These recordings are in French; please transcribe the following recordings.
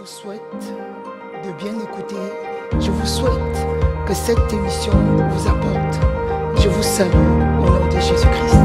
souhaite de bien écouter. Je vous souhaite que cette émission vous apporte. Je vous salue au nom de Jésus-Christ.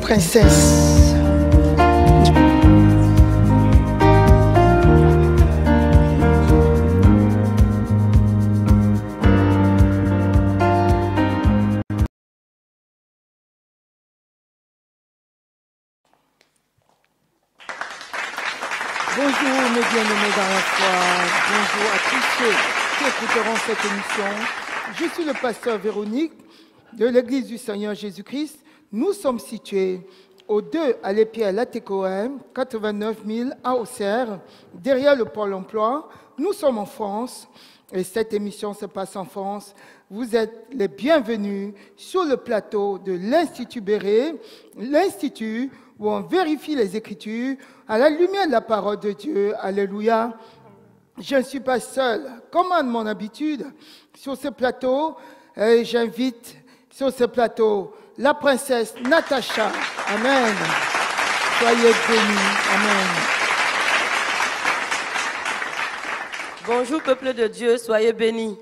Princesse. Bonjour mes bien-aimés dans la foi, bonjour à tous ceux qui écouteront cette émission. Je suis le pasteur Véronique de l'Église du Seigneur Jésus-Christ. Nous sommes situés au 2 à l'Épierre Latécoème, 89 000 à Auxerre, derrière le Pôle emploi. Nous sommes en France et cette émission se passe en France. Vous êtes les bienvenus sur le plateau de l'Institut Béret, l'Institut où on vérifie les Écritures à la lumière de la parole de Dieu. Alléluia. Je ne suis pas seul, comme à mon habitude, sur ce plateau. Et j'invite sur ce plateau la princesse Natacha. Amen. Soyez bénis. Amen. Bonjour peuple de Dieu, soyez bénis.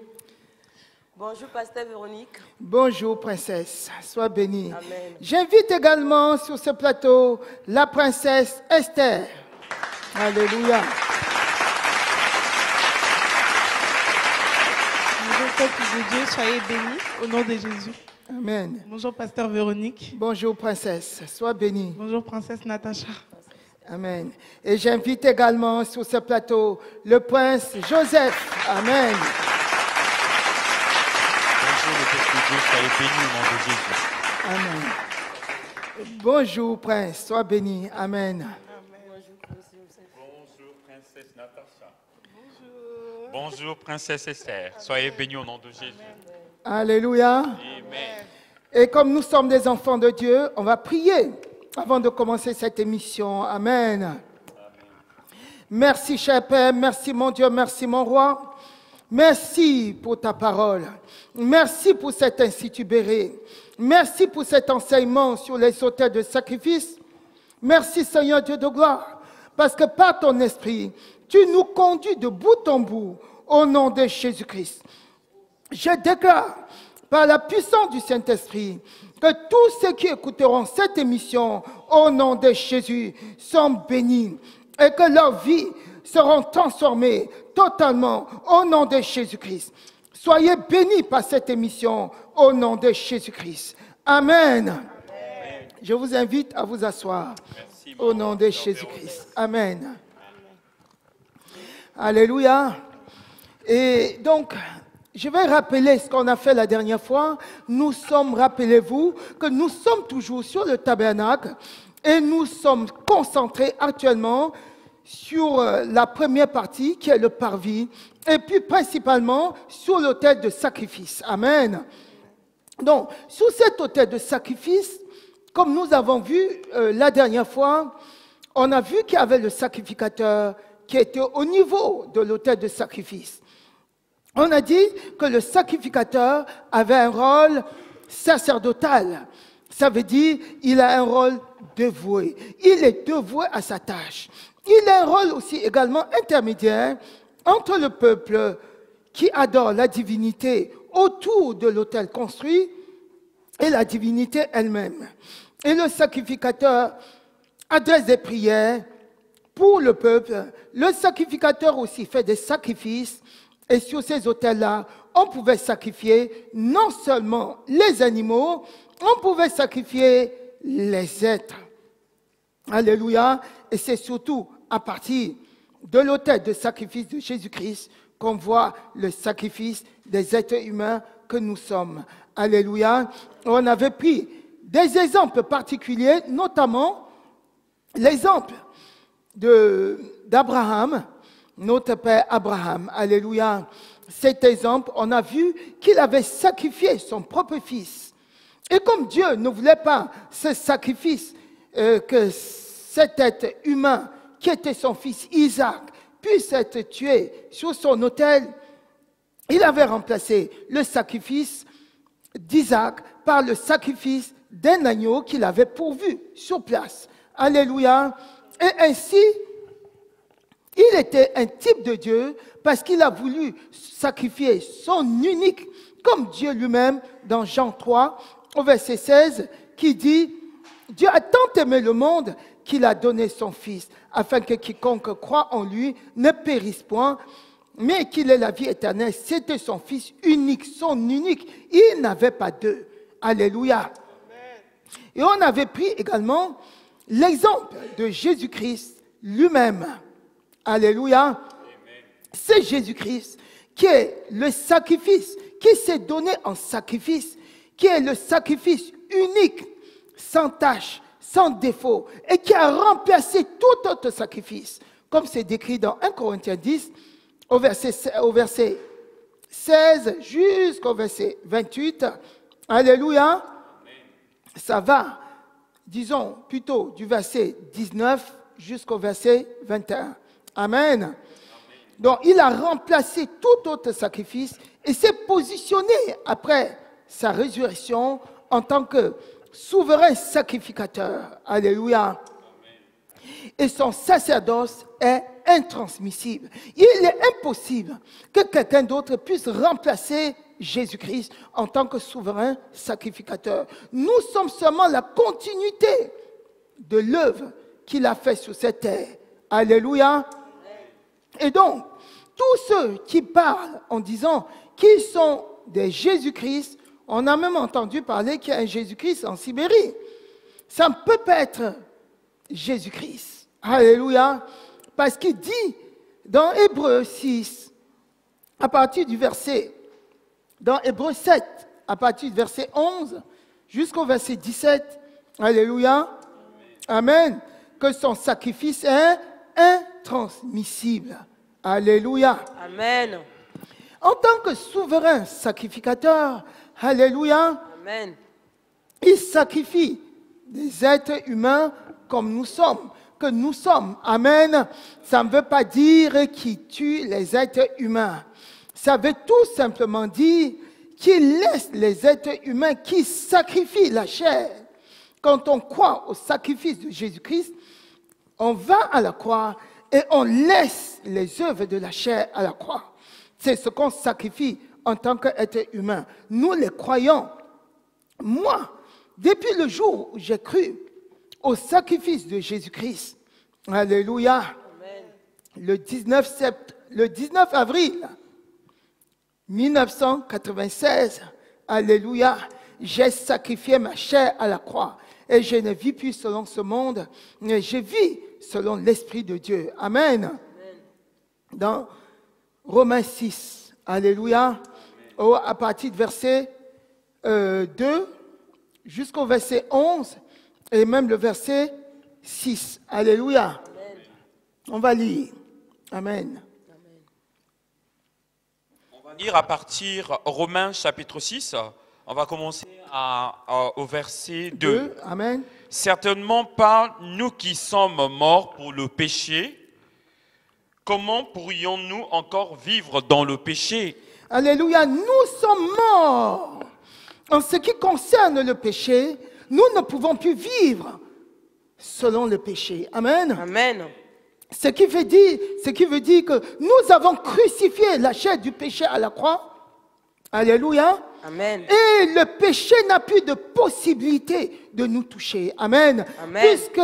Bonjour pasteur Véronique. Bonjour princesse, sois bénie. Amen. J'invite également sur ce plateau la princesse Esther. Alléluia. Bonjour peuple de Dieu, soyez bénis au nom de Jésus. Amen. Bonjour pasteur Véronique. Bonjour princesse, sois bénie. Bonjour princesse Natacha. Amen. Et j'invite également sur ce plateau le prince Joseph. Amen. Bonjour le peuple de Dieu, soyez bénis au nom de Jésus. Amen. Bonjour prince, sois béni. Amen. Bonjour princesse Natacha. Bonjour princesse Esther, soyez bénis au nom de Jésus. Alléluia. Amen. Et comme nous sommes des enfants de Dieu, on va prier avant de commencer cette émission. Amen. Amen. Merci, cher Père. Merci, mon Dieu. Merci, mon roi. Merci pour ta parole. Merci pour cet institut Béret. Merci pour cet enseignement sur les autels de sacrifice. Merci, Seigneur Dieu de gloire, parce que par ton esprit, tu nous conduis de bout en bout au nom de Jésus-Christ. Je déclare par la puissance du Saint-Esprit que tous ceux qui écouteront cette émission au nom de Jésus sont bénis et que leurs vies seront transformées totalement au nom de Jésus-Christ. Soyez bénis par cette émission au nom de Jésus-Christ. Amen. Amen. Je vous invite à vous asseoir. Merci, au nom de Jésus-Christ. Amen. Amen. Alléluia. Et donc, je vais rappeler ce qu'on a fait la dernière fois. Nous sommes, rappelez-vous, que nous sommes toujours sur le tabernacle et nous sommes concentrés actuellement sur la première partie qui est le parvis et puis principalement sur l'autel de sacrifice. Amen. Donc, sur cet autel de sacrifice, comme nous avons vu la dernière fois, on a vu qu'il y avait le sacrificateur qui était au niveau de l'autel de sacrifice. On a dit que le sacrificateur avait un rôle sacerdotal. Ça veut dire qu'il a un rôle dévoué. Il est dévoué à sa tâche. Il a un rôle aussi également intermédiaire entre le peuple qui adore la divinité autour de l'autel construit et la divinité elle-même. Et le sacrificateur adresse des prières pour le peuple. Le sacrificateur aussi fait des sacrifices. Et sur ces autels-là, on pouvait sacrifier non seulement les animaux, on pouvait sacrifier les êtres. Alléluia. Et c'est surtout à partir de l'autel de sacrifice de Jésus-Christ qu'on voit le sacrifice des êtres humains que nous sommes. Alléluia. On avait pris des exemples particuliers, notamment l'exemple d'Abraham, notre père Abraham. Alléluia. Cet exemple, on a vu qu'il avait sacrifié son propre fils. Et comme Dieu ne voulait pas ce sacrifice, que cet être humain qui était son fils Isaac puisse être tué sur son autel, il avait remplacé le sacrifice d'Isaac par le sacrifice d'un agneau qu'il avait pourvu sur place. Alléluia. Et ainsi, il était un type de Dieu parce qu'il a voulu sacrifier son unique, comme Dieu lui-même, dans Jean 3, au verset 16, qui dit « Dieu a tant aimé le monde qu'il a donné son Fils, afin que quiconque croit en lui ne périsse point, mais qu'il ait la vie éternelle. » C'était son Fils unique, son unique. Il n'avait pas deux. Alléluia. Et on avait pris également l'exemple de Jésus-Christ lui-même. Alléluia. C'est Jésus-Christ qui est le sacrifice, qui s'est donné en sacrifice, qui est le sacrifice unique, sans tache, sans défaut, et qui a remplacé tout autre sacrifice, comme c'est décrit dans 1 Corinthiens 10, au verset 16 jusqu'au verset 28. Alléluia. Ça va, disons plutôt du verset 19 jusqu'au verset 21. Amen. Donc, il a remplacé tout autre sacrifice et s'est positionné après sa résurrection en tant que souverain sacrificateur. Alléluia. Et son sacerdoce est intransmissible. Il est impossible que quelqu'un d'autre puisse remplacer Jésus-Christ en tant que souverain sacrificateur. Nous sommes seulement la continuité de l'œuvre qu'il a faite sur cette terre. Alléluia. Et donc, tous ceux qui parlent en disant qu'ils sont des Jésus-Christ, on a même entendu parler qu'il y a un Jésus-Christ en Sibérie. Ça ne peut pas être Jésus-Christ. Alléluia. Parce qu'il dit dans Hébreux 6, à partir du verset, dans Hébreux 7, à partir du verset 11, jusqu'au verset 17, alléluia, amen, que son sacrifice est intransmissible. Alléluia. Amen. En tant que souverain sacrificateur, alléluia, Amen. il sacrifie des êtres humains comme nous sommes, que nous sommes. Amen. Ça ne veut pas dire qu'il tue les êtres humains. Ça veut tout simplement dire qu'il laisse les êtres humains qui sacrifient la chair. Quand on croit au sacrifice de Jésus-Christ, on va à la croix et on laisse les œuvres de la chair à la croix. C'est ce qu'on sacrifie en tant qu'être humain. Nous les croyants, moi, depuis le jour où j'ai cru au sacrifice de Jésus-Christ, alléluia, Amen. le 19 avril 1996, alléluia, j'ai sacrifié ma chair à la croix et je ne vis plus selon ce monde, mais je vis selon l'Esprit de Dieu. Amen. Amen. Dans Romains 6, alléluia, à partir du verset 2 jusqu'au verset 11 et même le verset 6. Alléluia. Amen. On va lire. Amen. On va lire à partir Romains chapitre 6. On va commencer au verset 2. Amen. Certainement pas nous qui sommes morts pour le péché. Comment pourrions-nous encore vivre dans le péché? Alléluia. Nous sommes morts. En ce qui concerne le péché, nous ne pouvons plus vivre selon le péché. Amen. Amen. Ce qui veut dire que nous avons crucifié la chair du péché à la croix. Alléluia. Amen. Et le péché n'a plus de possibilité de nous toucher. Amen. Amen. Puisque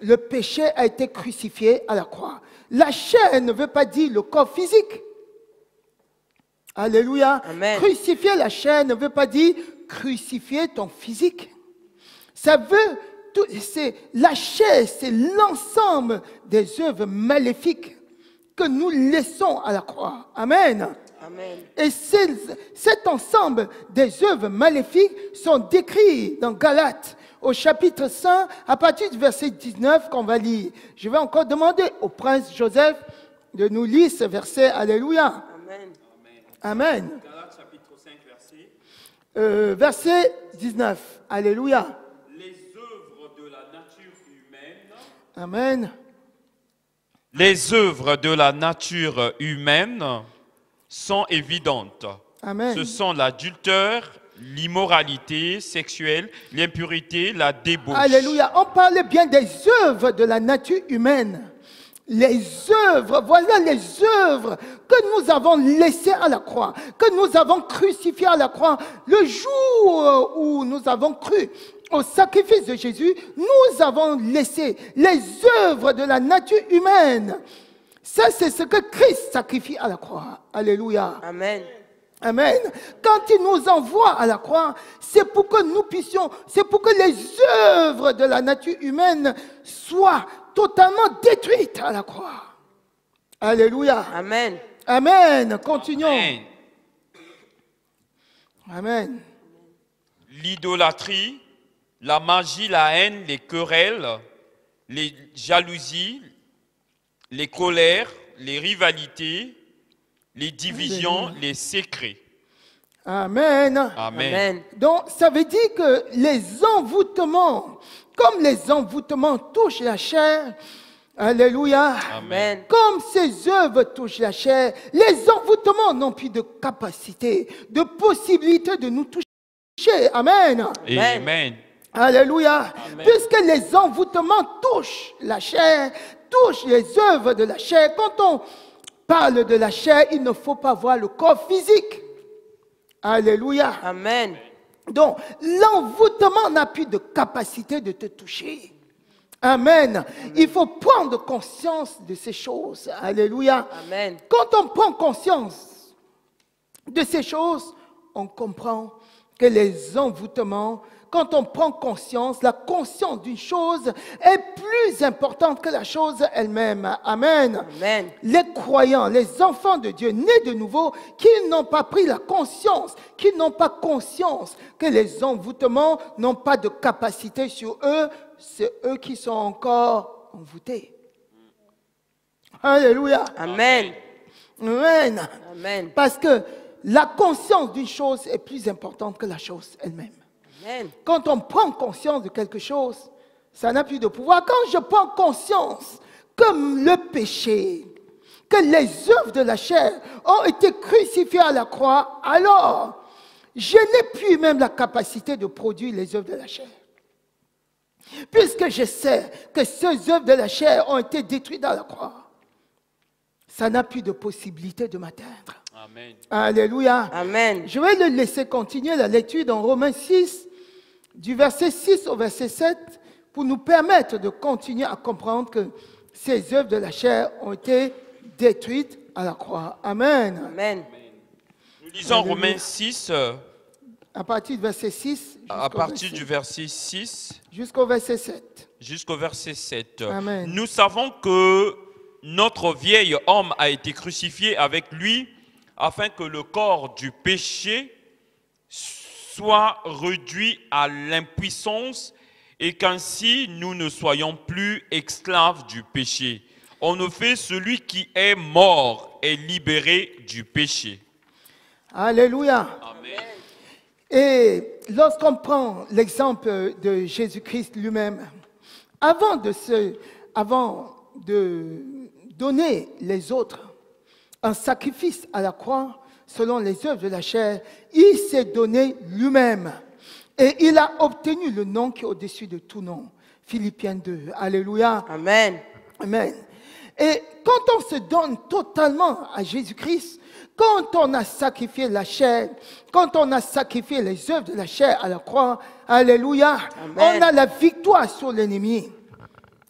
le péché a été crucifié à la croix. La chair ne veut pas dire le corps physique. Alléluia. Amen. Crucifier la chair ne veut pas dire crucifier ton physique. Ça veut, la chair, c'est l'ensemble des œuvres maléfiques que nous laissons à la croix. Amen. Amen. Et cet ensemble des œuvres maléfiques sont décrits dans Galates au chapitre 5, à partir du verset 19 qu'on va lire. Je vais encore demander au prince Joseph de nous lire ce verset. Alléluia. Amen. Amen. Galates chapitre 5, verset. Verset 19. Alléluia. Les œuvres de la nature humaine. Amen. Les œuvres de la nature humaine sont évidentes. Amen. Ce sont l'adultère, l'immoralité sexuelle, l'impurité, la débauche. Alléluia. On parle bien des œuvres de la nature humaine. Les œuvres, voilà les œuvres que nous avons laissées à la croix, que nous avons crucifiées à la croix. Le jour où nous avons cru au sacrifice de Jésus, nous avons laissé les œuvres de la nature humaine. Ça, c'est ce que Christ sacrifie à la croix. Alléluia. Amen. Amen. Quand il nous envoie à la croix, c'est pour que nous puissions, c'est pour que les œuvres de la nature humaine soient totalement détruites à la croix. Alléluia. Amen. Amen. Continuons. Amen. Amen. L'idolâtrie, la magie, la haine, les querelles, les jalousies, les colères, les rivalités, les divisions, les secrets. Amen. Amen. Amen. Donc, ça veut dire que les envoûtements, comme les envoûtements touchent la chair, alléluia, Amen. comme ces œuvres touchent la chair, les envoûtements n'ont plus de capacité, de possibilité de nous toucher. Amen. Amen. Alléluia. Amen. Puisque les envoûtements touchent la chair, touchent les œuvres de la chair. Quand on parle de la chair, il ne faut pas voir le corps physique. Alléluia. Amen. Donc, l'envoûtement n'a plus de capacité de te toucher. Amen. Il faut prendre conscience de ces choses. Alléluia. Amen. Quand on prend conscience de ces choses, on comprend que les envoûtements, quand on prend conscience, la conscience d'une chose est plus importante que la chose elle-même. Amen. Amen. Les croyants, les enfants de Dieu, nés de nouveau, qui n'ont pas pris la conscience, qui n'ont pas conscience que les envoûtements n'ont pas de capacité sur eux, c'est eux qui sont encore envoûtés. Alléluia. Amen. Amen. Amen. Parce que la conscience d'une chose est plus importante que la chose elle-même. Amen. Quand on prend conscience de quelque chose, ça n'a plus de pouvoir. Quand je prends conscience que le péché, que les œuvres de la chair ont été crucifiées à la croix, alors je n'ai plus même la capacité de produire les œuvres de la chair. Puisque je sais que ces œuvres de la chair ont été détruites à la croix, ça n'a plus de possibilité de m'atteindre. Amen. Alléluia. Amen. Je vais le laisser continuer la lecture dans Romains 6, du verset 6 au verset 7, pour nous permettre de continuer à comprendre que ces œuvres de la chair ont été détruites à la croix. Amen. Amen. Nous lisons Alléluia. Romains 6, À partir du verset 6 à partir du verset 6 jusqu'au verset 7. jusqu'au verset 7. Amen. Nous savons que notre vieil homme a été crucifié avec lui afin que le corps du péché soit réduit à l'impuissance et qu'ainsi nous ne soyons plus esclaves du péché. En effet, celui qui est mort est libéré du péché. Alléluia. Amen. Et lorsqu'on prend l'exemple de Jésus-Christ lui-même, avant de donner les autres un sacrifice à la croix, selon les œuvres de la chair, il s'est donné lui-même. Et il a obtenu le nom qui est au-dessus de tout nom. Philippiens 2. Alléluia. Amen. Amen. Et quand on se donne totalement à Jésus-Christ, quand on a sacrifié la chair, quand on a sacrifié les œuvres de la chair à la croix, alléluia, Amen. on a la victoire sur l'ennemi.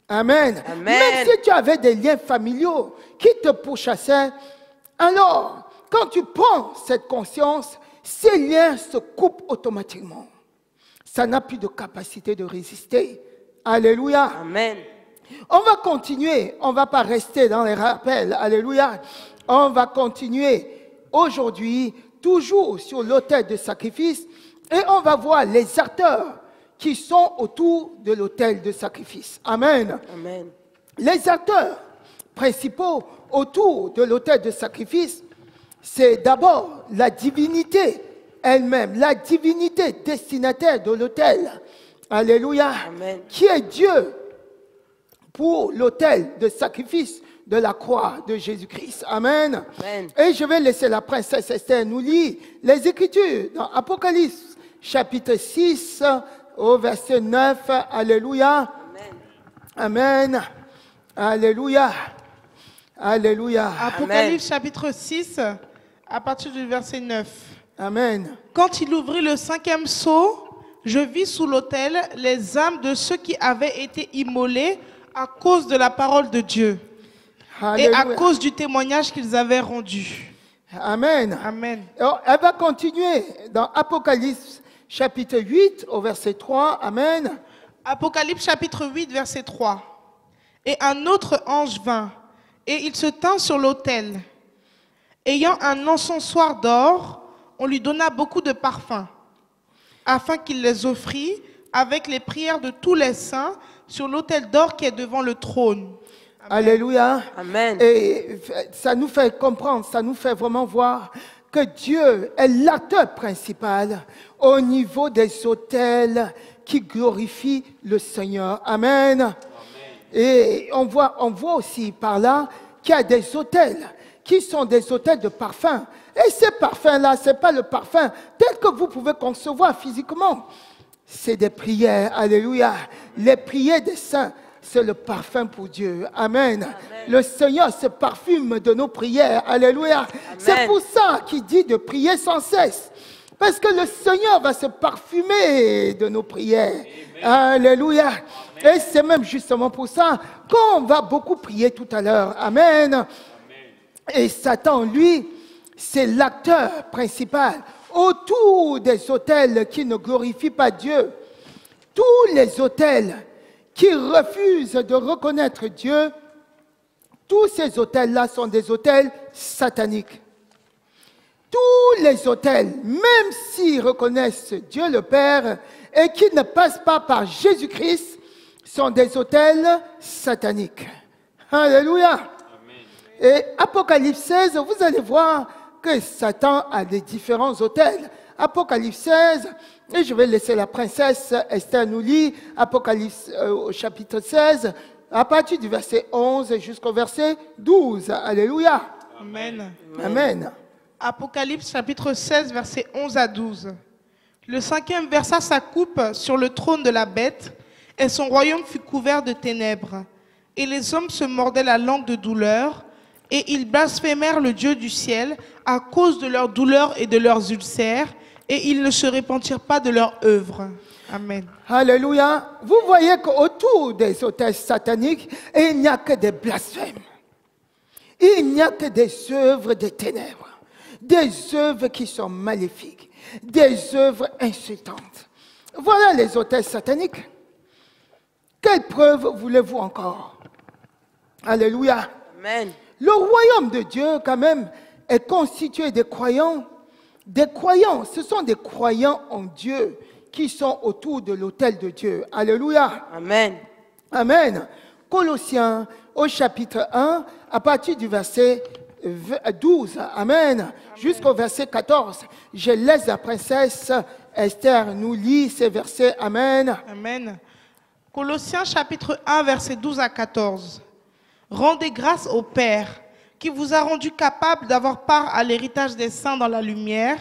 Amen. Amen. Même si tu avais des liens familiaux qui te pourchassaient, alors, quand tu prends cette conscience, ces liens se coupent automatiquement. Ça n'a plus de capacité de résister. Alléluia. Amen. On va continuer, on ne va pas rester dans les rappels, alléluia. On va continuer aujourd'hui, toujours sur l'autel de sacrifice, et on va voir les acteurs qui sont autour de l'autel de sacrifice. Amen. Amen. Les acteurs principaux autour de l'autel de sacrifice, c'est d'abord la divinité elle-même, la divinité destinataire de l'autel. Alléluia. Amen. Qui est Dieu pour l'autel de sacrifice de la croix de Jésus-Christ. Amen. Amen. Et je vais laisser la princesse Esther nous lire les Écritures dans Apocalypse, chapitre 6, au verset 9. Alléluia. Amen. Amen. Alléluia. Alléluia. Apocalypse chapitre 6, à partir du verset 9. Amen. Quand il ouvrit le 5e sceau, je vis sous l'autel les âmes de ceux qui avaient été immolés à cause de la parole de Dieu et Alléluia. à cause du témoignage qu'ils avaient rendu. Amen. Amen. Alors, elle va continuer dans Apocalypse chapitre 8 au verset 3. Amen. Apocalypse chapitre 8, verset 3. Et un autre ange vint, et il se tint sur l'autel. Ayant un encensoir d'or, on lui donna beaucoup de parfums, afin qu'il les offrît avec les prières de tous les saints sur l'autel d'or qui est devant le trône. Alléluia. Amen. Et ça nous fait comprendre, ça nous fait vraiment voir que Dieu est l'acteur principal au niveau des autels qui glorifient le Seigneur. Amen. Et on voit aussi par là qu'il y a des autels qui sont des autels de parfum. Et ces parfums-là, ce n'est pas le parfum tel que vous pouvez concevoir physiquement. C'est des prières. Alléluia. Les prières des saints, c'est le parfum pour Dieu. Amen. Amen. Le Seigneur se parfume de nos prières. Alléluia. C'est pour ça qu'il dit de prier sans cesse. Parce que le Seigneur va se parfumer de nos prières. Amen. Alléluia. Amen. Et c'est même justement pour ça qu'on va beaucoup prier tout à l'heure. Amen. Amen. Et Satan, lui, c'est l'acteur principal autour des autels qui ne glorifient pas Dieu. Tous les autels qui refusent de reconnaître Dieu, tous ces autels-là sont des autels sataniques. Tous les autels, même s'ils reconnaissent Dieu le Père et qui ne passent pas par Jésus-Christ, sont des autels sataniques. Alléluia. Amen. Et Apocalypse 16, vous allez voir que Satan a des différents autels. Apocalypse 16, et je vais laisser la princesse Esther nous lire Apocalypse au chapitre 16, à partir du verset 11 jusqu'au verset 12. Alléluia. Amen. Amen. Apocalypse chapitre 16, verset 11 à 12. Le 5e versa sa coupe sur le trône de la bête, et son royaume fut couvert de ténèbres. Et les hommes se mordaient la langue de douleur, et ils blasphémèrent le Dieu du ciel à cause de leurs douleurs et de leurs ulcères, et ils ne se repentirent pas de leur œuvre. Amen. Alléluia. Vous voyez qu'autour des autels sataniques, il n'y a que des blasphèmes. Il n'y a que des œuvres des ténèbres, des œuvres qui sont maléfiques, des œuvres insultantes. Voilà les autels sataniques. Quelle preuve voulez-vous encore? Alléluia. Amen. Le royaume de Dieu, quand même, est constitué des croyants. Des croyants, ce sont des croyants en Dieu qui sont autour de l'autel de Dieu. Alléluia. Amen. Amen. Colossiens, au chapitre 1, à partir du verset 12. Amen. Jusqu'au verset 14. Je laisse la princesse Esther nous lire ces versets. Amen. Amen. Colossiens chapitre 1, verset 12 à 14. Rendez grâce au Père, qui vous a rendu capable d'avoir part à l'héritage des saints dans la lumière,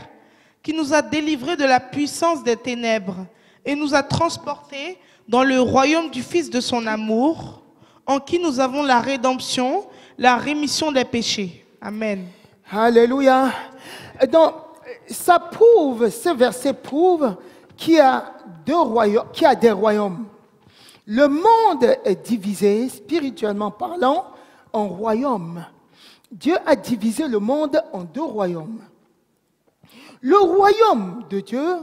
qui nous a délivrés de la puissance des ténèbres et nous a transportés dans le royaume du Fils de son amour, en qui nous avons la rédemption, la rémission des péchés. Amen. Alléluia. Donc, ça prouve, ce verset prouve qu'il y a des royaumes. Le monde est divisé, spirituellement parlant, en royaumes. Dieu a divisé le monde en 2 royaumes. Le royaume de Dieu,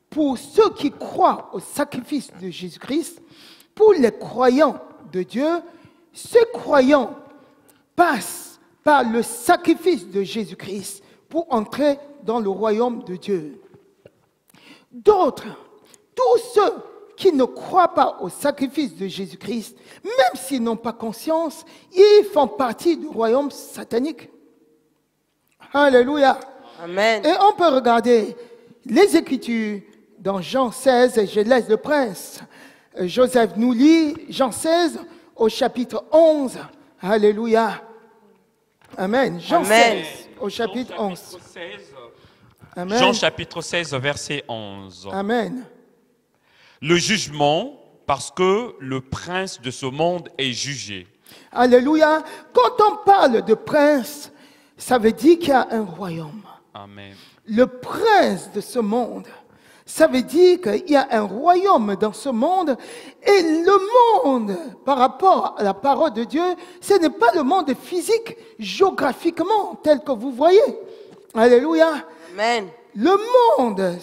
pour ceux qui croient au sacrifice de Jésus-Christ, pour les croyants de Dieu, ces croyants passent par le sacrifice de Jésus-Christ pour entrer dans le royaume de Dieu. D'autres tous ceux qui ne croient pas au sacrifice de Jésus-Christ, même s'ils n'ont pas conscience, ils font partie du royaume satanique. Alléluia. Amen. Et on peut regarder les Écritures dans Jean 16, et je laisse le prince Joseph nous lit Jean 16 au chapitre 11. Alléluia. Amen. Jean Amen. 16 au chapitre 11. Amen. Jean chapitre 16, verset 11. Amen. Le jugement, parce que le prince de ce monde est jugé. Alléluia. Quand on parle de prince, ça veut dire qu'il y a un royaume. Amen. Le prince de ce monde, ça veut dire qu'il y a un royaume dans ce monde. Et le monde, par rapport à la parole de Dieu, ce n'est pas le monde physique, géographiquement, tel que vous voyez. Alléluia. Amen. Le monde,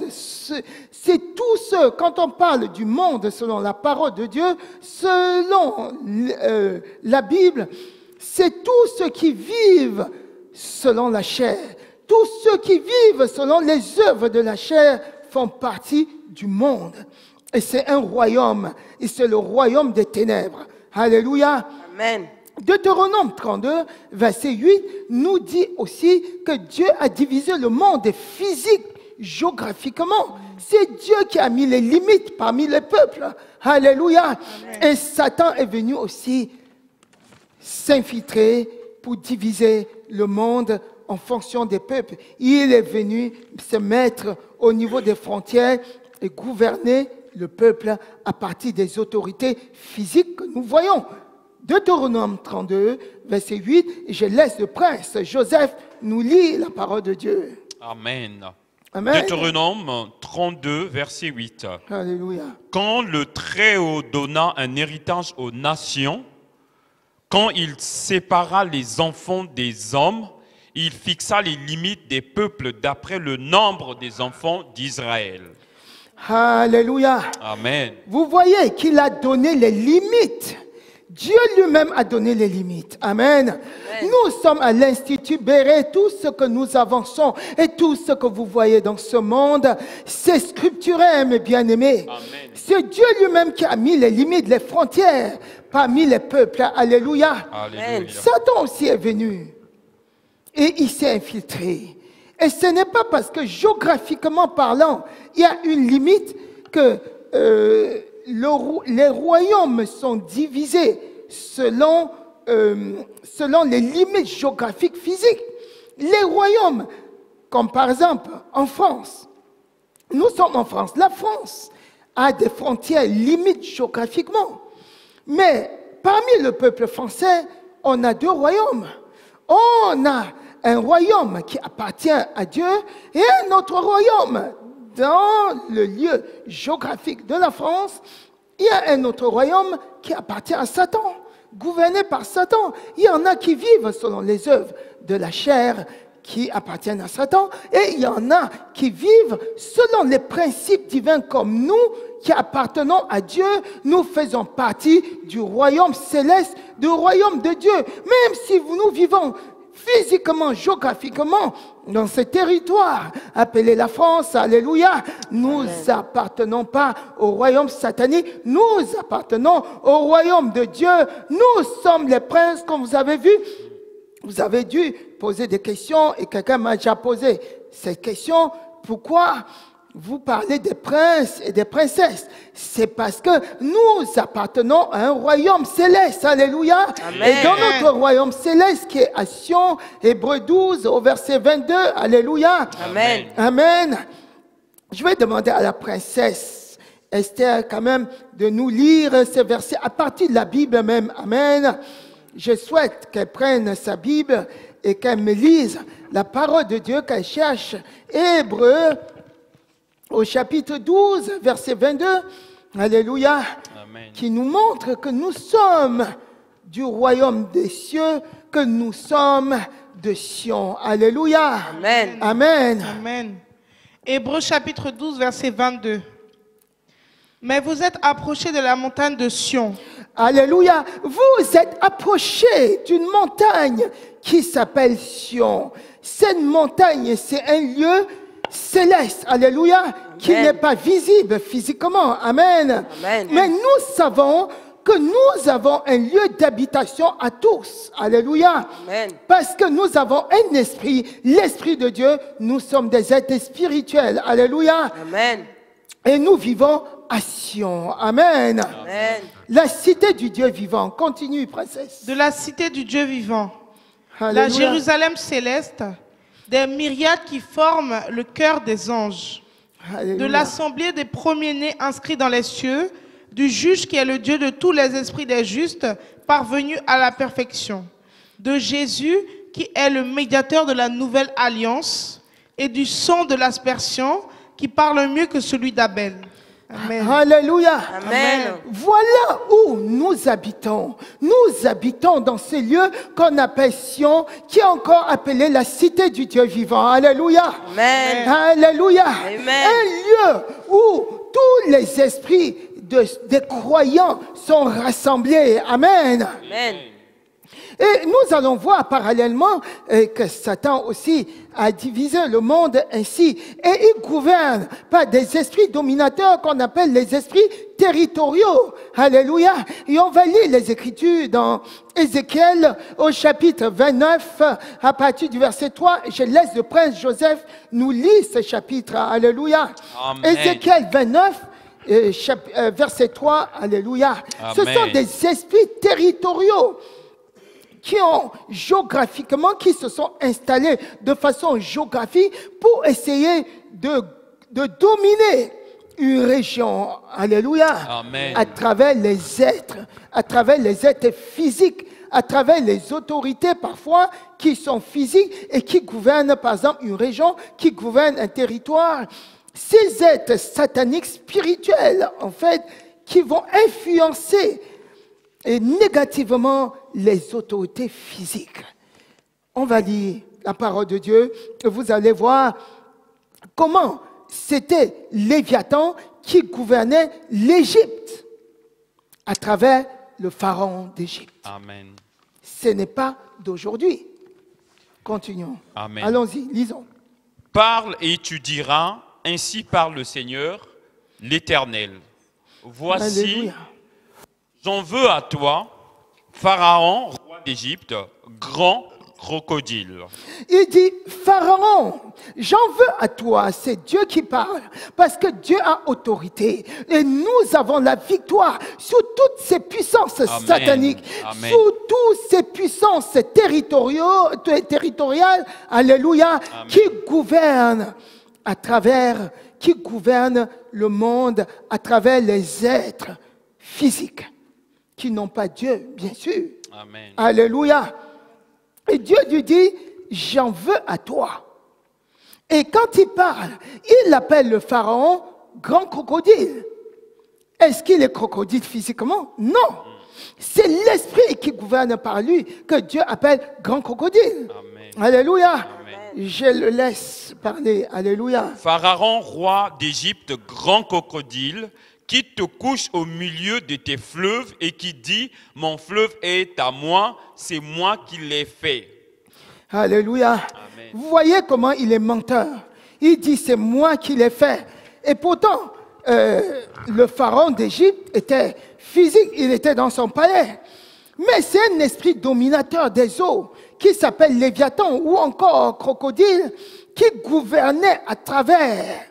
c'est tout ce, quand on parle du monde selon la parole de Dieu, selon la Bible, c'est tous ceux qui vivent selon la chair. Tous ceux qui vivent selon les œuvres de la chair font partie du monde. Et c'est un royaume, et c'est le royaume des ténèbres. Alléluia. Amen. Deutéronome 32, verset 8, nous dit aussi que Dieu a divisé le monde physique, géographiquement. C'est Dieu qui a mis les limites parmi les peuples. Alléluia. Amen. Et Satan est venu aussi s'infiltrer pour diviser le monde en fonction des peuples. Il est venu se mettre au niveau des frontières et gouverner le peuple à partir des autorités physiques que nous voyons. Deutéronome 32, verset 8, je laisse le prince Joseph nous lire la parole de Dieu. Amen. Amen. Deutéronome 32, verset 8. Alléluia. Quand le Très-Haut donna un héritage aux nations, quand il sépara les enfants des hommes, il fixa les limites des peuples d'après le nombre des enfants d'Israël. Alléluia. Amen. Vous voyez qu'il a donné les limites. Dieu lui-même a donné les limites. Amen. Amen. Nous sommes à l'Institut Béret. Tout ce que nous avançons et tout ce que vous voyez dans ce monde, c'est scripturel, mes bien-aimés. C'est Dieu lui-même qui a mis les limites, les frontières parmi les peuples. Alléluia. Alléluia. Satan aussi est venu et il s'est infiltré. Et ce n'est pas parce que géographiquement parlant, il y a une limite que les royaumes sont divisés selon les limites géographiques physiques. Les royaumes, comme par exemple en France, nous sommes en France. La France a des frontières limites géographiquement. Mais parmi le peuple français, on a deux royaumes. On a un royaume qui appartient à Dieu et un autre royaume. Dans le lieu géographique de la France, il y a un autre royaume qui appartient à Satan, gouverné par Satan. Il y en a qui vivent selon les œuvres de la chair qui appartiennent à Satan, et il y en a qui vivent selon les principes divins comme nous, qui appartenons à Dieu. Nous faisons partie du royaume céleste, du royaume de Dieu. Même si nous vivons physiquement, géographiquement, dans ce territoire appelé la France, alléluia, nous n'appartenons pas au royaume satanique, nous appartenons au royaume de Dieu. Nous sommes les princes, comme vous avez vu. Vous avez dû poser des questions et quelqu'un m'a déjà posé cette question. Pourquoi vous parlez des princes et des princesses? C'est parce que nous appartenons à un royaume céleste. Alléluia. Amen. Et dans notre royaume céleste qui est à Sion, Hébreux 12 au verset 22. Alléluia. Amen. Amen. Je vais demander à la princesse Esther quand même de nous lire ces versets à partir de la Bible même. Amen. Je souhaite qu'elle prenne sa Bible et qu'elle me lise la parole de Dieu, qu'elle cherche Hébreux au chapitre 12, verset 22, alléluia, Amen. Qui nous montre que nous sommes du royaume des cieux, que nous sommes de Sion. Alléluia. Amen. Amen. Amen. Hébreux chapitre 12, verset 22. Mais vous êtes approchés de la montagne de Sion. Alléluia. Vous êtes approchés d'une montagne qui s'appelle Sion. Cette montagne, c'est un lieu céleste, alléluia, qui Amen. n'est pas visible physiquement. Amen. Amen. Mais nous savons que nous avons un lieu d'habitation à tous. Alléluia. Amen. Parce que nous avons un esprit, l'esprit de Dieu, nous sommes des êtres spirituels. Alléluia. Amen. Et nous vivons à Sion. Amen. Amen. La cité du Dieu vivant. Continue, princesse. De la cité du Dieu vivant, la Alléluia. Jérusalem céleste, des myriades qui forment le cœur des anges, de Alléluia. l'assemblée des premiers-nés inscrits dans les cieux, du juge qui est le Dieu de tous les esprits des justes, parvenus à la perfection, de Jésus qui est le médiateur de la nouvelle alliance, et du sang de l'aspersion qui parle mieux que celui d'Abel. Amen. Alléluia. Amen. Voilà où nous habitons. Nous habitons dans ces lieux qu'on appelle Sion, qui est encore appelé la cité du Dieu vivant. Alléluia. Amen. Alléluia. Amen. Un lieu où tous les esprits des croyants sont rassemblés. Amen. Amen. Et nous allons voir parallèlement que Satan aussi a divisé le monde ainsi. Et il gouverne par des esprits dominateurs qu'on appelle les esprits territoriaux. Alléluia. Et on va lire les Écritures dans Ézéchiel au chapitre 29 à partir du verset 3. Je laisse le prince Joseph nous lire ce chapitre. Alléluia. Amen. Ézéchiel 29. Verset 3, alléluia. Ce Amen. sont des esprits territoriaux qui ont géographiquement, qui se sont installés de façon géographique pour essayer de dominer une région, alléluia, Amen. à travers les êtres physiques, à travers les autorités parfois qui sont physiques et qui gouvernent par exemple une région, qui gouvernent un territoire. Ces êtres sataniques spirituels, en fait, qui vont influencer négativement les autorités physiques. On va lire la parole de Dieu et vous allez voir comment c'était Léviathan qui gouvernait l'Égypte à travers le pharaon d'Égypte. Amen. Ce n'est pas d'aujourd'hui. Continuons. Amen. Allons-y, lisons. Parle et tu diras, ainsi parle le Seigneur, l'Éternel. Voici, Alléluia. j'en veux à toi, Pharaon, roi d'Égypte, grand crocodile. Il dit, Pharaon, j'en veux à toi, c'est Dieu qui parle, parce que Dieu a autorité. Et nous avons la victoire sur toutes ces puissances Amen. sataniques, Amen. sur toutes ces puissances territoriales, alléluia, Amen. qui gouvernent qui gouvernent le monde à travers les êtres physiques, qui n'ont pas Dieu, bien sûr. Amen. Alléluia. Et Dieu lui dit, j'en veux à toi. Et quand il parle, il appelle le pharaon grand crocodile. Est-ce qu'il est crocodile physiquement? Non. C'est l'esprit qui gouverne par lui que Dieu appelle grand crocodile. Amen. Alléluia. Amen. Je le laisse parler. Alléluia. Pharaon, roi d'Égypte, grand crocodile, qui te couche au milieu de tes fleuves et qui dit, mon fleuve est à moi, c'est moi qui l'ai fait. Alléluia. Amen. Vous voyez comment il est menteur. Il dit, c'est moi qui l'ai fait. Et pourtant, le pharaon d'Égypte était physique, il était dans son palais. Mais c'est un esprit dominateur des eaux qui s'appelle Léviathan ou encore crocodile qui gouvernait à travers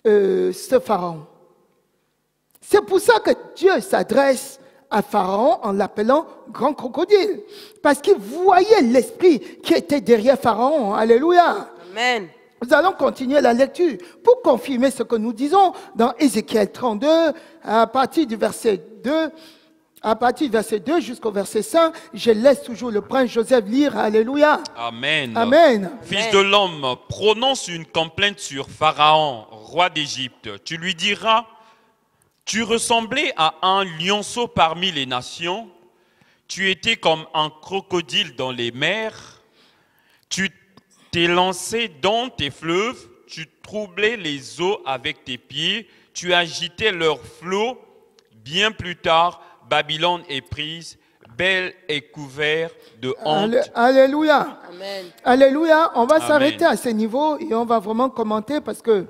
ce pharaon. C'est pour ça que Dieu s'adresse à Pharaon en l'appelant grand crocodile. Parce qu'il voyait l'esprit qui était derrière Pharaon. Alléluia. Amen. Nous allons continuer la lecture pour confirmer ce que nous disons dans Ézéchiel 32, à partir du verset 2. À partir du verset 2 jusqu'au verset 5, je laisse toujours le prince Joseph lire. Alléluia. Amen. Amen. Fils de l'homme, prononce une complainte sur Pharaon, roi d'Égypte. Tu lui diras, tu ressemblais à un lionceau parmi les nations, tu étais comme un crocodile dans les mers, tu t'es lancé dans tes fleuves, tu troublais les eaux avec tes pieds, tu agitais leurs flots. Bien plus tard, Babylone est prise, Bel est couvert de honte. Alléluia. Amen. Alléluia. On va Amen. s'arrêter à ce niveau et on va vraiment commenter parce que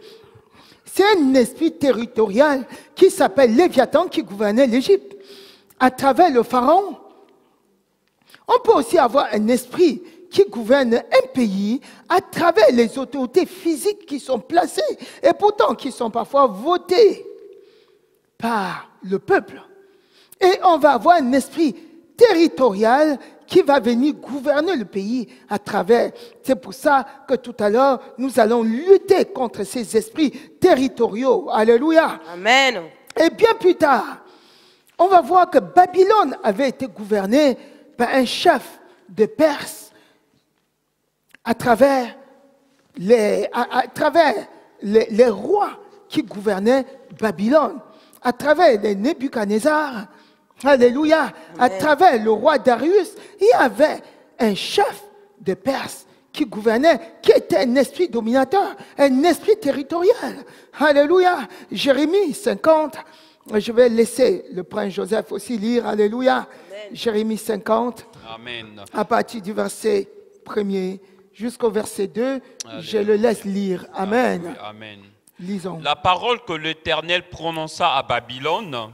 c'est un esprit territorial qui s'appelle Léviathan qui gouvernait l'Égypte. À travers le pharaon, on peut aussi avoir un esprit qui gouverne un pays à travers les autorités physiques qui sont placées et pourtant qui sont parfois votées par le peuple. Et on va avoir un esprit territorial qui va venir gouverner le pays à travers. C'est pour ça que tout à l'heure, nous allons lutter contre ces esprits territoriaux. Alléluia. Amen. Et bien plus tard, on va voir que Babylone avait été gouvernée par un chef de Perse à travers les rois qui gouvernaient Babylone, à travers les Nebuchadnezzar. Alléluia. À travers le roi Darius, il y avait un chef de Perse qui gouvernait, qui était un esprit dominateur, un esprit territorial. Alléluia. Jérémie 50. Je vais laisser le prince Joseph aussi lire. Alléluia. Amen. Jérémie 50. Amen. À partir du verset 1er jusqu'au verset 2, Alléluia. je le laisse lire. Amen. Alléluia. Amen. Lisons. La parole que l'Éternel prononça à Babylone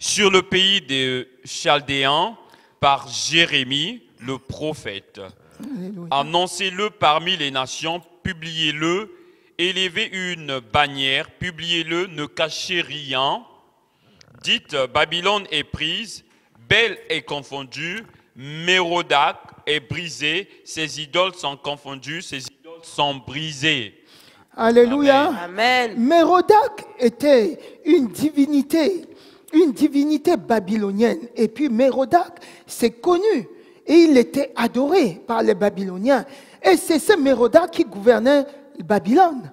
sur le pays des Chaldéens par Jérémie, le prophète. Alléluia. Annoncez-le parmi les nations, publiez-le, élevez une bannière, publiez-le, ne cachez rien. Dites, Babylone est prise, Bel est confondue, Mérodach est brisé, ses idoles sont confondues, ses idoles sont brisées. Alléluia. Amen. Mérodach était une divinité babylonienne. Et puis Mérodach, c'est connu. Et il était adoré par les Babyloniens. Et c'est ce Mérodach qui gouvernait Babylone.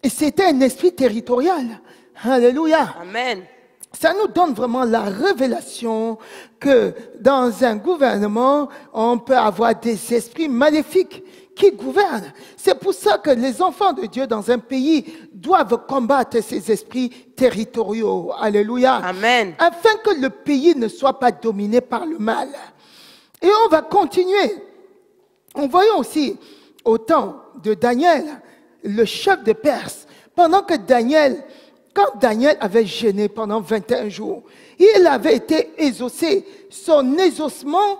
Et c'était un esprit territorial. Alléluia. Amen. Ça nous donne vraiment la révélation que dans un gouvernement, on peut avoir des esprits maléfiques qui gouvernent. C'est pour ça que les enfants de Dieu dans un pays doivent combattre ces esprits territoriaux. Alléluia. Amen. Afin que le pays ne soit pas dominé par le mal. Et on va continuer. En voyant aussi au temps de Daniel, le chef de Perse, quand Daniel avait jeûné pendant 21 jours, il avait été exaucé. Son exaucement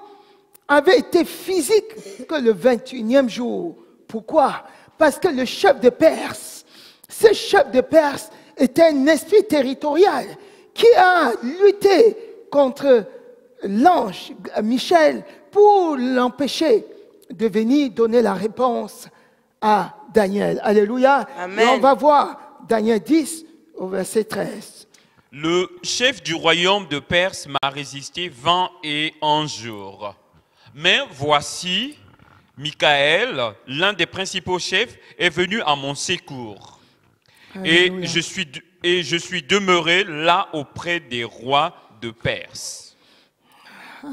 avait été physique que le 21e jour. Pourquoi? Parce que le chef de Perse, ce chef de Perse était un esprit territorial qui a lutté contre l'ange Michel pour l'empêcher de venir donner la réponse à Daniel. Alléluia. Amen. Et on va voir Daniel 10 au verset 13. Le chef du royaume de Perse m'a résisté 21 jours. Mais voici, Michael, l'un des principaux chefs, est venu à mon secours. Alléluia. Et je suis demeuré là auprès des rois de Perse.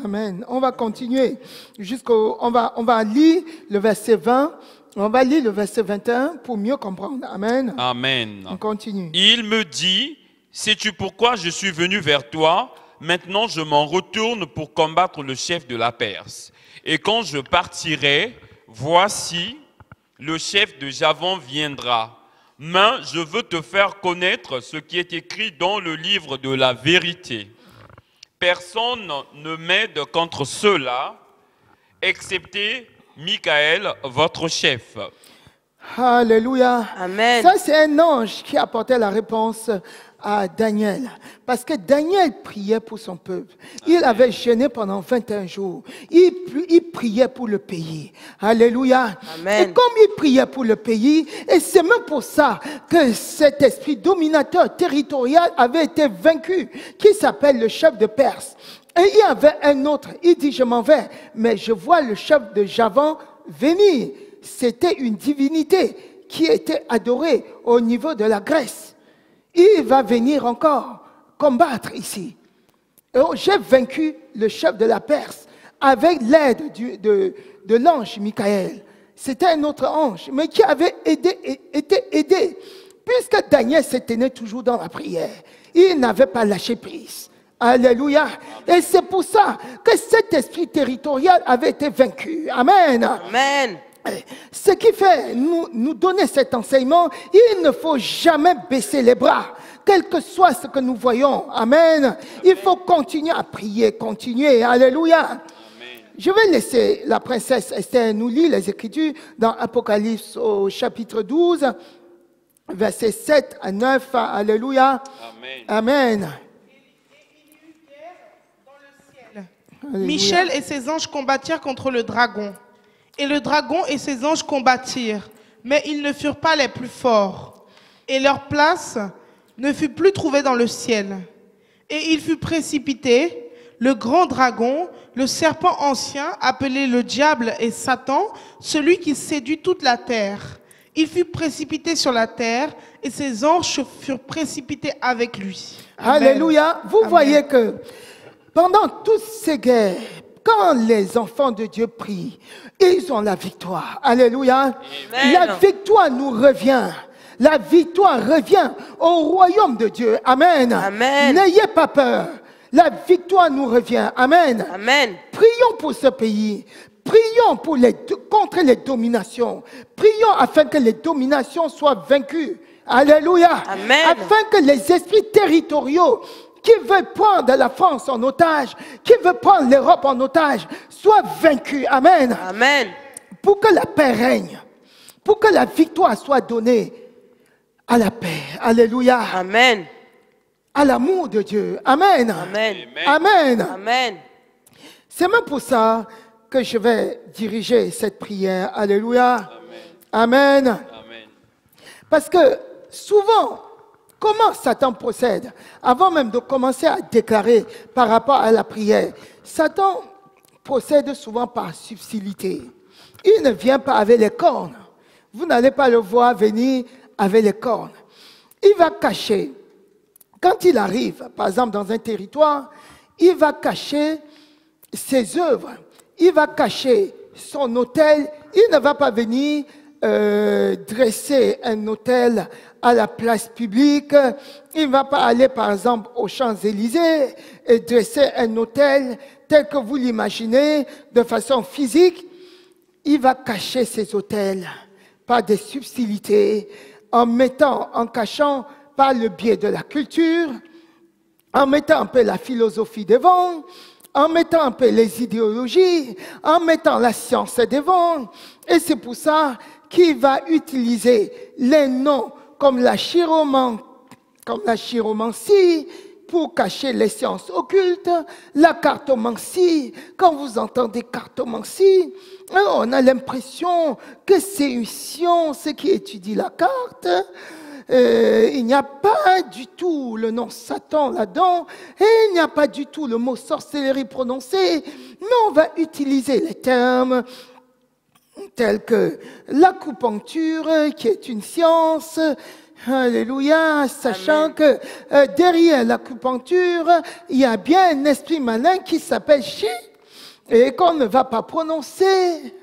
Amen. On va continuer on va lire le verset 20. On va lire le verset 21 pour mieux comprendre. Amen. Amen. On continue. Il me dit, sais-tu pourquoi je suis venu vers toi? Maintenant, je m'en retourne pour combattre le chef de la Perse. Et quand je partirai, voici, le chef de Javan viendra. Mais je veux te faire connaître ce qui est écrit dans le livre de la vérité. Personne ne m'aide contre ceux-là, excepté Michael, votre chef. Alléluia. Amen. Ça, c'est un ange qui apportait la réponse à Daniel. Parce que Daniel priait pour son peuple. Il avait jeûné pendant 21 jours. Il priait pour le pays. Alléluia. Amen. Et comme il priait pour le pays, et c'est même pour ça que cet esprit dominateur territorial avait été vaincu, qui s'appelle le chef de Perse. Et il y avait un autre, il dit, je m'en vais, mais je vois le chef de Javan venir. C'était une divinité qui était adorée au niveau de la Grèce. Il va venir encore combattre ici. Et j'ai vaincu le chef de la Perse avec l'aide de l'ange Michael. C'était un autre ange, mais qui avait été aidé. Puisque Daniel se tenait toujours dans la prière, il n'avait pas lâché prise. Alléluia. Et c'est pour ça que cet esprit territorial avait été vaincu. Amen. Amen. Ce qui fait nous donner cet enseignement, il ne faut jamais baisser les bras, quel que soit ce que nous voyons. Amen. Il faut continuer à prier, continuer. Alléluia. Amen. Je vais laisser la princesse Esther nous lire les Écritures dans Apocalypse au chapitre 12, versets 7 à 9. Alléluia. Amen. Amen. Alléluia. Michel et ses anges combattirent contre le dragon. Et le dragon et ses anges combattirent, mais ils ne furent pas les plus forts. Et leur place ne fut plus trouvée dans le ciel. Et il fut précipité, le grand dragon, le serpent ancien, appelé le diable et Satan, celui qui séduit toute la terre. Il fut précipité sur la terre, et ses anges furent précipités avec lui. Amen. Alléluia. Vous Amen. Voyez que pendant toutes ces guerres, quand les enfants de Dieu prient, ils ont la victoire. Alléluia. Amen. La victoire nous revient. La victoire revient au royaume de Dieu. Amen. Amen. N'ayez pas peur. La victoire nous revient. Amen. Amen. Prions pour ce pays. Prions contre les dominations. Prions afin que les dominations soient vaincues. Alléluia. Amen. Afin que les esprits territoriaux qui veulent prendre la France en otage, qui veulent prendre l'Europe en otage, soient vaincus. Amen. Amen. Pour que la paix règne, pour que la victoire soit donnée à la paix. Alléluia. Amen. À l'amour de Dieu. Amen. Amen. Amen. Amen. C'est même pour ça que je vais diriger cette prière. Alléluia. Amen. Amen. Amen. Parce que souvent, comment Satan procède? Avant même de commencer à déclarer par rapport à la prière, Satan procède souvent par subtilité. Il ne vient pas avec les cornes. Vous n'allez pas le voir venir avec les cornes. Il va cacher. Quand il arrive, par exemple, dans un territoire, il va cacher ses œuvres. Il va cacher son autel. Il ne va pas venir dresser un autel à la place publique. Il ne va pas aller, par exemple, aux Champs-Élysées et dresser un autel tel que vous l'imaginez, de façon physique. Il va cacher ses autels par des subtilités, en cachant par le biais de la culture, en mettant un peu la philosophie devant, en mettant un peu les idéologies, en mettant la science devant. Et c'est pour ça qu'il va utiliser les noms comme la chiromancie pour cacher les sciences occultes, la cartomancie. Quand vous entendez cartomancie, on a l'impression que c'est une science qui étudie la carte. Il n'y a pas du tout le nom Satan là-dedans, et il n'y a pas du tout le mot sorcellerie prononcé, mais on va utiliser les termes tels que l'acupuncture, qui est une science. Alléluia, sachant Amen. Que derrière l'acupuncture, il y a bien un esprit malin qui s'appelle Chi, et qu'on ne va pas prononcer.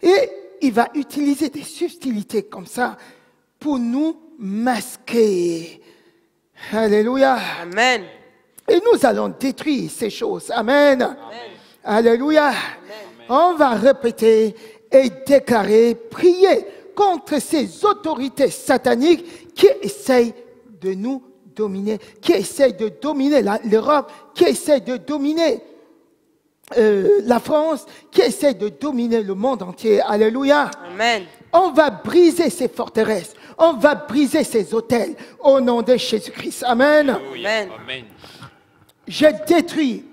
Et il va utiliser des subtilités comme ça pour nous masquer. Alléluia. Amen. Et nous allons détruire ces choses. Amen. Amen. Alléluia. Amen. On va répéter et déclarer, prier contre ces autorités sataniques qui essayent de nous dominer, qui essayent de dominer l'Europe, qui essayent de dominer la France, qui essayent de dominer le monde entier. Alléluia. Amen. On va briser ces forteresses. On va briser ces autels au nom de Jésus-Christ. Amen. Amen. Amen. Je détruis.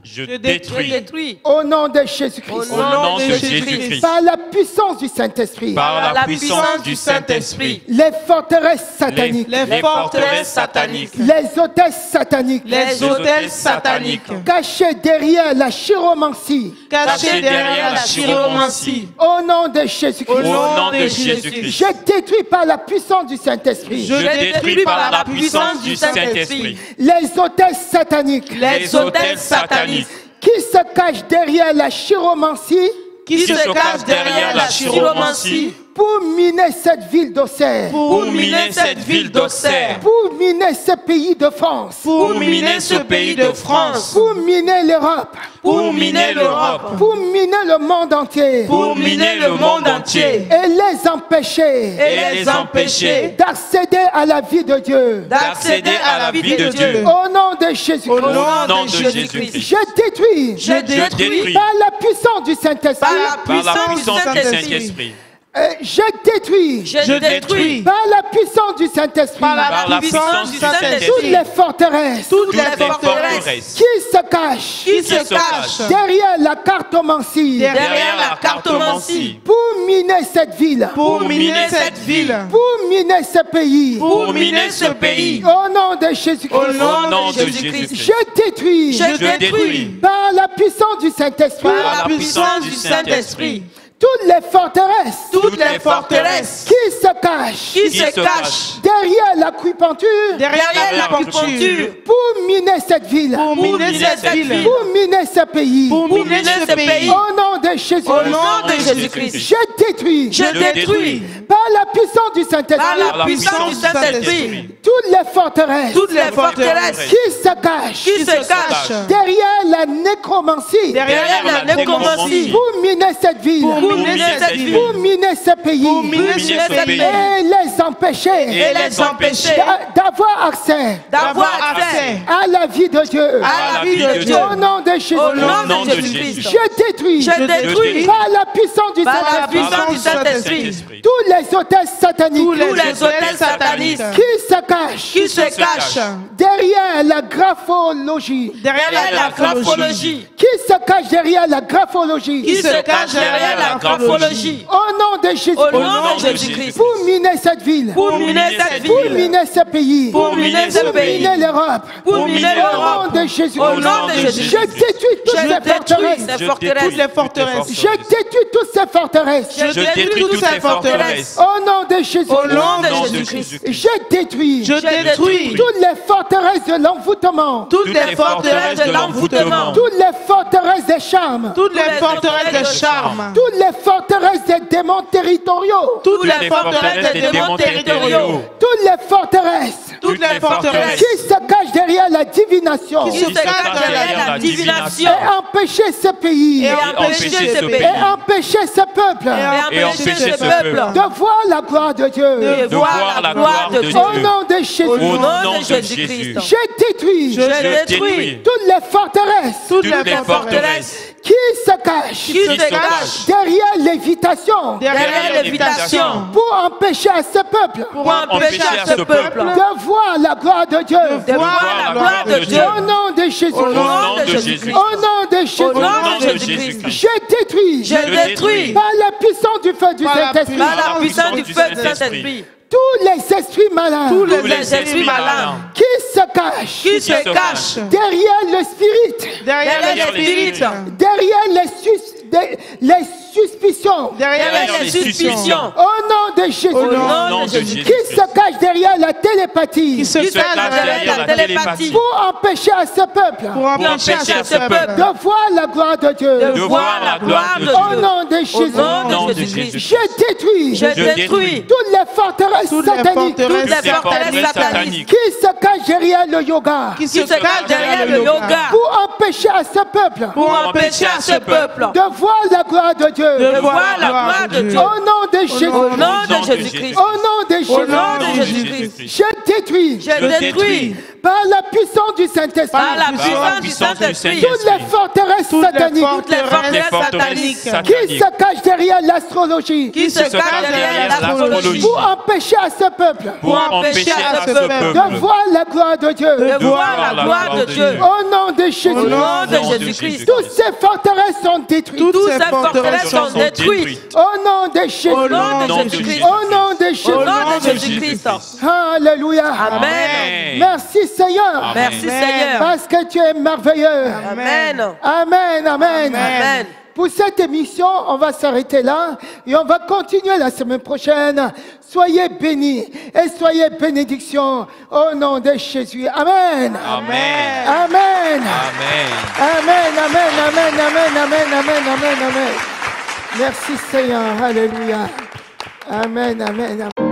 Je détruis. Au nom de Jésus-Christ. Au nom de Jésus-Christ. Par la puissance du Saint-Esprit. Par la puissance du Saint-Esprit. Les forteresses sataniques. Les forteresses sataniques. Les hôtels sataniques. Les hôtels sataniques. Cachés derrière la chiromancie. Cachés derrière la chiromancie. Au nom de Jésus-Christ. Au nom de Jésus-Christ. Je détruis par la puissance du Saint-Esprit. Je détruis par la puissance du Saint-Esprit. Les hôtels sataniques. Les hôtels sataniques. Qui se cachent derrière la chiromancie. Qui se cachent derrière la chiromancie. pour miner cette ville d'Auxerre, pour miner cette ville d'Auxerre, pour miner ce pays de France, pour miner ce pays de France, pour miner l'Europe, pour miner l'Europe, pour miner le monde entier, pour miner le monde entier, et les empêcher d'accéder à la vie de Dieu. d'accéder à la vie de Dieu. Au nom de Jésus-Christ, Au nom de Jésus-Christ, je détruis Je détruis par la puissance du Saint-Esprit, par la puissance du Saint-Esprit, je détruis Je détruis par la puissance du Saint-Esprit par la puissance du toutes Saint-Esprit, les forteresses toutes les les forteresses forteresses qui se cachent qui se cachent derrière la cartomancie derrière la cartomancie pour miner cette ville, pour miner cette ville, pour miner ce pays. pour miner ce pays. Au nom de Jésus-Christ, Au Au nom de Jésus-Christ. Jésus-Christ, je détruis Je détruis détruis par la puissance du Saint-Esprit par la puissance du Saint-Esprit toutes les forteresses toutes les forteresses qui se cachent qui qui se se cachent derrière l'acupuncture derrière l'acupuncture pour miner cette ville, pour miner cette ville, pour miner ce pays. pour pour miner ce pays. Au nom de Jésus, au nom de Jésus-Christ. je détruis Je détruis par la puissance du par Saint-Esprit la puissance du Saint-Esprit toutes les forteresses toutes les forteresses qui se cachent qui se cachent derrière la nécromancie derrière la nécromancie pour miner cette ville, pour miner cette ville pour miner ce pays Pour miner ce pays. et les empêcher et les empêcher d'avoir accès d'avoir accès à la vie de Dieu. à la vie de Dieu. Au nom de Jésus, Au nom nom de de Jésus-Christ. je détruis Je détruis par la puissance du par la Saint-Esprit puissance du Saint-Esprit tous les hôtels sataniques Tous tous les hôtels satanistes qui se cachent qui se cachent derrière la graphologie, derrière la graphologie qui se cachent derrière la graphologie, qui se cachent derrière la graphologie. au nom de Jésus, Au nom de Jésus-Christ. pour miner cette ville, Pour miner cette pour ville. miner ce pays, Pour miner ce pour pays. miner l'Europe, Pour miner au nom l'Europe. de Jésus, Au nom de Jésus-Christ. je détruis toutes Je ces détruis forteresses, ces Je forteresses. Toutes les forteresses. je détruis toutes ces forteresses, Je détruis toutes ces forteresses. au nom de Jésus, Au nom Au nom de de Jésus-Christ. Jésus-Christ, je détruis Je détruis toutes les forteresses de l'envoûtement, Toutes les forteresses de l'envoûtement. toutes les forteresses des charmes, toutes les forteresses de charme, toutes les forteresses des démons territoriaux, Toutes les forteresses des démons territoriaux. toutes les forteresses toutes les forteresses qui se cachent derrière la divination Qui se cachent derrière la divination. et empêcher ce pays et empêcher ce pays. et empêcher ce peuple Et empêcher ce peuple de voir la gloire de Dieu. de voir la gloire de Dieu. Au nom de Jésus, Au Au nom nom de de Jésus-Christ. je détruis Je détruis toutes les forteresses toutes toutes les les forteresses forteresses qui se cachent qui se cachent derrière l'évitation derrière l'évitation pour empêcher à ce peuple pour empêcher à ce peuple de voir la gloire de Dieu. de voir la gloire de Dieu. Au nom de Jésus, Au Au nom nom de de Jésus-Christ. Jésus-Christ. au nom de Jésus, Au nom nom de de Jésus-Christ. Jésus-Christ. je détruis Je détruis par la puissance du feu du Par la Saint-Esprit par la puissance du feu du Saint-Esprit tous les esprits malins Tous tous les esprits malins qui se cachent qui se se cachent derrière le spirit, derrière derrière les les spirites, spirites, derrière les suspicions, derrière derrière les suspicions. au nom de Jésus, Au Au nom nom de de Jésus. qui se cachent derrière la télépathie qui se Qui se cachent cachent derrière la télépathie pour empêcher à ce peuple pour empêcher à ce peuple de voir la gloire de Dieu. de voir la gloire de Au Dieu. nom de Au Jésus, nom de Jésus-Christ. je détruis Je détruis détruis toutes les forteresses toutes les sataniques toutes forteresses les forteresses sataniques qui se cachent derrière le yoga qui qui se cachent derrière le yoga pour empêcher à ce peuple pour empêcher à ce peuple de voir la gloire de Dieu. de voir la gloire de Dieu. Au nom de Jésus, Au nom de Jésus-Christ. au nom de Au nom Jésus, de Jésus-Christ. je détruis Je détruis par la puissance du Saint-Esprit par la puissance puissance du Saint-Esprit toutes les forteresses sataniques toutes les forteresses sataniques qui se cachent derrière l'astrologie qui se cachent derrière l'astrologie pour empêcher à ce peuple pour empêcher à ce peuple de voir la gloire de Dieu. de voir la gloire de Dieu. Au nom de Jésus, Au nom de Jésus-Christ. toutes ces forteresses sont détruites. Toutes ces forteresses sont détruites. Au nom de Jésus, Au nom nom de de Jésus-Christ. au nom de Jésus. Au nom de Jésus-Christ. Alléluia. Amen. Merci Seigneur. Merci Seigneur. Parce que tu es merveilleux. Amen. Amen, amen. Amen. Pour cette émission, on va s'arrêter là et on va continuer la semaine prochaine. Soyez bénis et soyez bénédictions au nom de Jésus. Amen. Amen. Amen. Amen. Amen, amen, amen, amen, amen, amen, amen, amen. Merci Seigneur. Alléluia. Amen, amen, amen.